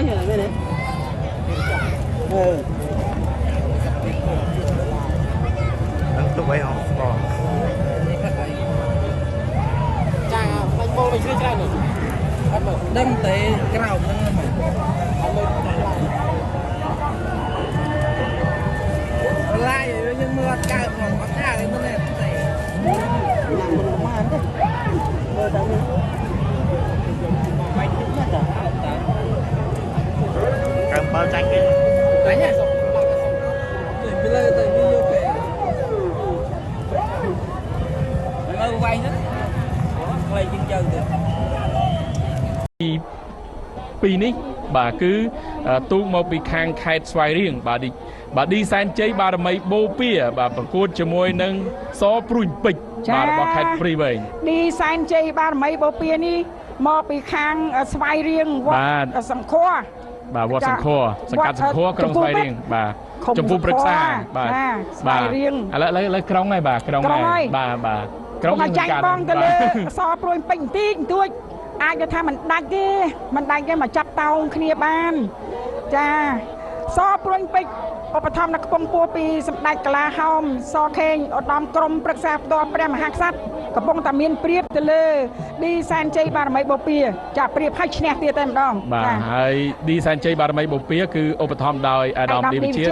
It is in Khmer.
nhỉ bên đấy tụi bay không chà bánh bô mình chưa chơi rồi đâm tới cái nào lại nhưng mà cả còn có cả cái này làm một món ăn đấy rồi tao mình bánh cũng nhất rồi cầm bao chanh cái đánh này bây giờ tại vì vô kể ơi quay hết quay chân chân được ពីនេះបាទគឺទូកមកពីខាងខេត្តស្វាយរៀងបាទឌីសែនជ័យបារមីបូព៌ាបាទប្រកួតជាមួយនឹងសព្រួយពេជ្របាទរបស់ខេត្តព្រីវែងឌីសែនជ័យបារមីបូព៌ានេះមកពីខាងស្វាយរៀងវត្តសង្ឃរបាទវត្តសង្ឃរសង្កាត់សង្ឃរក្រុងស្វាយរៀងបាទចំពោះព្រឹក្សាបាទស្វាយរៀងឥឡូវក្រុងហើយបាទក្រុងហើយបាទក្រុងយើងចាញ់បងទៅលើសព្រួយពេជ្របន្តិចបន្តួចអាចទៅថាមិនដាច់ទេមកចាប់តោងគ្នាបានចាសព្រួយពេជ្រឧបត្ថម្ភនៅខ្ពង់ពោះពីសម្ដេចកលាហោមសខេងឧត្តមក្រុមប្រឹក្សាផ្ទាល់ព្រះមហាក្សត្រកំពុងតែមានព្រៀបទៅលើឌីសែនជ័យបារមីបូព៌ាចាព្រៀបឲ្យឈ្នះទៀតតែម្ដងបាទហើយឌីសែនជ័យបារមីបូព៌ាគឺឧបត្ថម្ភដោយអាដាមឌីវិជា